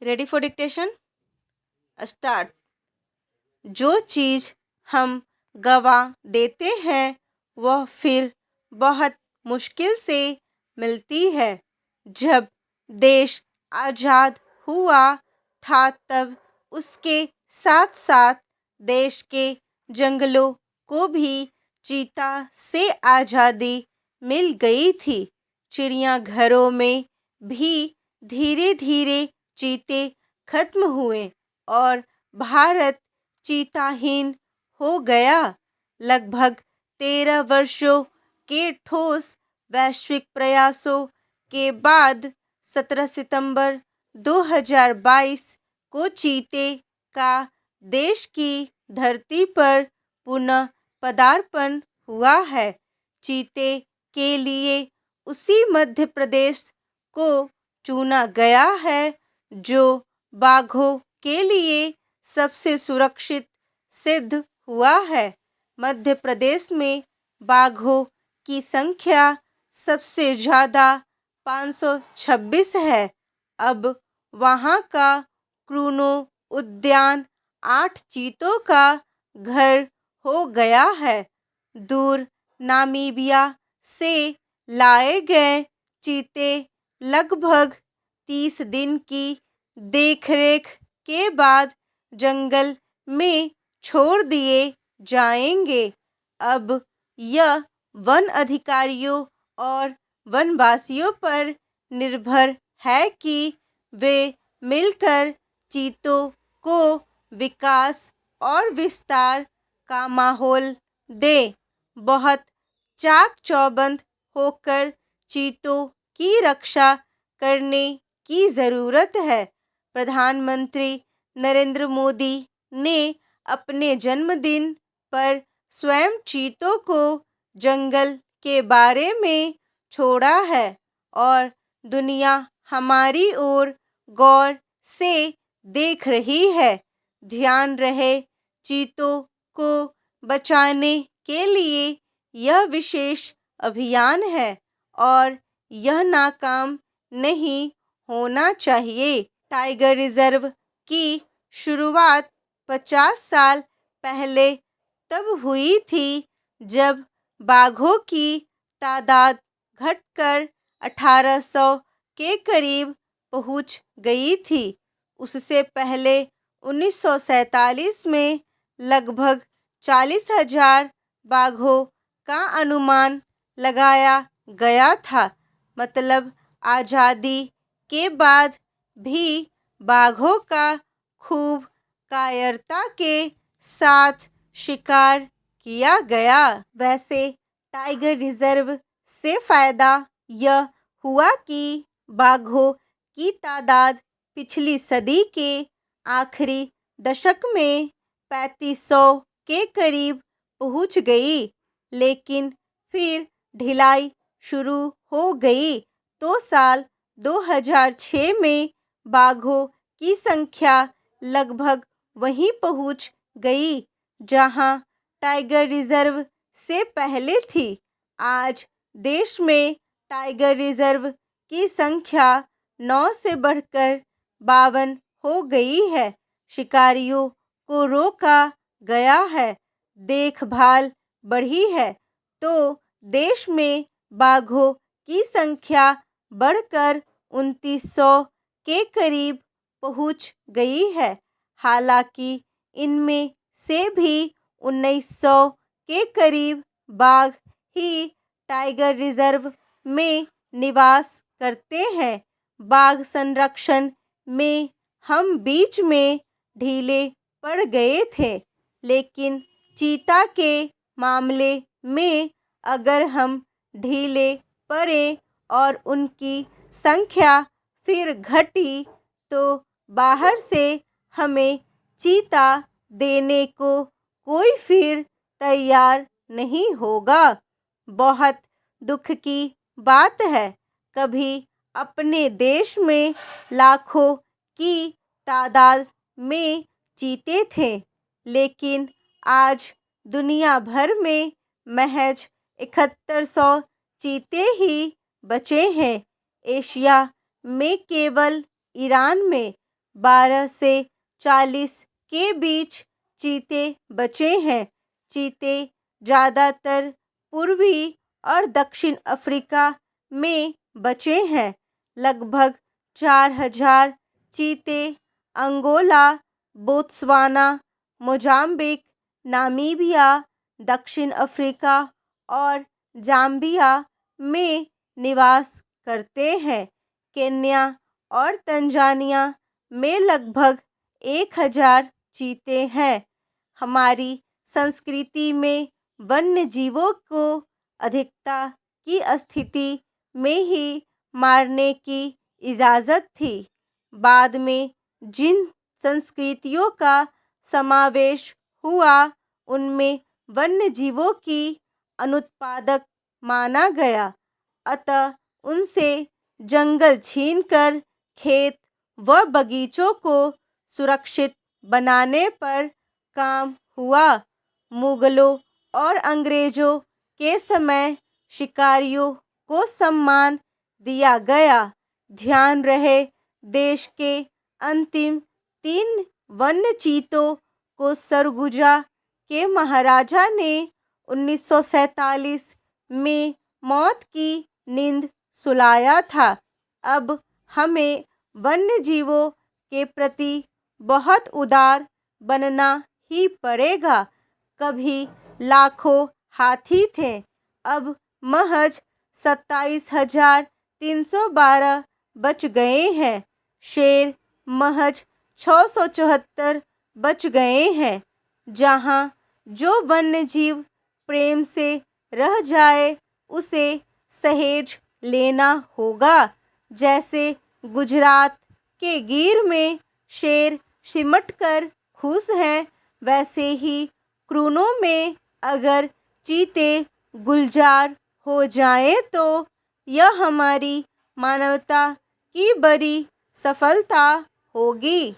Ready for dictation? Start. जो चीज़ हम गवा देते हैं वह फिर बहुत मुश्किल से मिलती है। जब देश आज़ाद हुआ था तब उसके साथ साथ देश के जंगलों को भी चीता से आज़ादी मिल गई थी। चिड़ियाघरों में भी धीरे धीरे चीते खत्म हुए और भारत चीताहीन हो गया। लगभग 13 वर्षों के ठोस वैश्विक प्रयासों के बाद 17 सितंबर 2022 को चीते का देश की धरती पर पुनः पदार्पण हुआ है। चीते के लिए उसी मध्य प्रदेश को चुना गया है जो बाघों के लिए सबसे सुरक्षित सिद्ध हुआ है। मध्य प्रदेश में बाघों की संख्या सबसे ज़्यादा 526 है। अब वहाँ का क्रूनो उद्यान 8 चीतों का घर हो गया है। दूर नामीबिया से लाए गए चीते लगभग 30 दिन की देखरेख के बाद जंगल में छोड़ दिए जाएंगे। अब यह वन अधिकारियों और वनवासियों पर निर्भर है कि वे मिलकर चीतों को विकास और विस्तार का माहौल दें। बहुत चाक चौबंद होकर चीतों की रक्षा करने की ज़रूरत है। प्रधानमंत्री नरेंद्र मोदी ने अपने जन्मदिन पर स्वयं चीतों को जंगल के बारे में छोड़ा है और दुनिया हमारी ओर गौर से देख रही है। ध्यान रहे, चीतों को बचाने के लिए यह विशेष अभियान है और यह नाकाम नहीं होना चाहिए। टाइगर रिजर्व की शुरुआत 50 साल पहले तब हुई थी जब बाघों की तादाद घटकर 1800 के करीब पहुंच गई थी। उससे पहले 1947 में लगभग 40,000 बाघों का अनुमान लगाया गया था। मतलब आज़ादी के बाद भी बाघों का खूब कायरता के साथ शिकार किया गया। वैसे टाइगर रिजर्व से फ़ायदा यह हुआ कि बाघों की तादाद पिछली सदी के आखिरी दशक में 3500 के करीब पहुंच गई, लेकिन फिर ढिलाई शुरू हो गई तो साल 2006 में बाघों की संख्या लगभग वहीं पहुंच गई जहां टाइगर रिजर्व से पहले थी। आज देश में टाइगर रिजर्व की संख्या 9 से बढ़कर 52 हो गई है। शिकारियों को रोका गया है, देखभाल बढ़ी है, तो देश में बाघों की संख्या बढ़कर 2900 के करीब पहुंच गई है। हालांकि इनमें से भी 1900 के करीब बाघ ही टाइगर रिजर्व में निवास करते हैं। बाघ संरक्षण में हम बीच में ढीले पड़ गए थे, लेकिन चीता के मामले में अगर हम ढीले पड़े और उनकी संख्या फिर घटी तो बाहर से हमें चीता देने को कोई फिर तैयार नहीं होगा। बहुत दुख की बात है, कभी अपने देश में लाखों की तादाद में चीते थे, लेकिन आज दुनिया भर में महज 7100 चीते ही बचे हैं। एशिया में केवल ईरान में 12 से 40 के बीच चीते बचे हैं। चीते ज़्यादातर पूर्वी और दक्षिण अफ्रीका में बचे हैं। लगभग 4000 चीते अंगोला, बोत्सवाना, मोजाम्बिक, नामीबिया, दक्षिण अफ्रीका और जाम्बिया में निवास करते हैं। केन्या और तंजानिया में लगभग 1000 चीते हैं। हमारी संस्कृति में वन्य जीवों को अधिकता की स्थिति में ही मारने की इजाज़त थी। बाद में जिन संस्कृतियों का समावेश हुआ उनमें वन्य जीवों की अनुत्पादक माना गया, अतः उनसे जंगल छीनकर खेत व बगीचों को सुरक्षित बनाने पर काम हुआ। मुगलों और अंग्रेज़ों के समय शिकारियों को सम्मान दिया गया। ध्यान रहे, देश के अंतिम 3 वन्य चीतों को सरगुजा के महाराजा ने 1947 में मौत की नींद सुलाया था। अब हमें वन्य जीवों के प्रति बहुत उदार बनना ही पड़ेगा। कभी लाखों हाथी थे, अब महज 27,312 बच गए हैं। शेर महज 674 बच गए हैं। जहाँ जो वन्य जीव प्रेम से रह जाए उसे सहेज लेना होगा। जैसे गुजरात के गिर में शेर सिमटकर खुश हैं, वैसे ही क्रूनों में अगर चीते गुलजार हो जाएं तो यह हमारी मानवता की बड़ी सफलता होगी।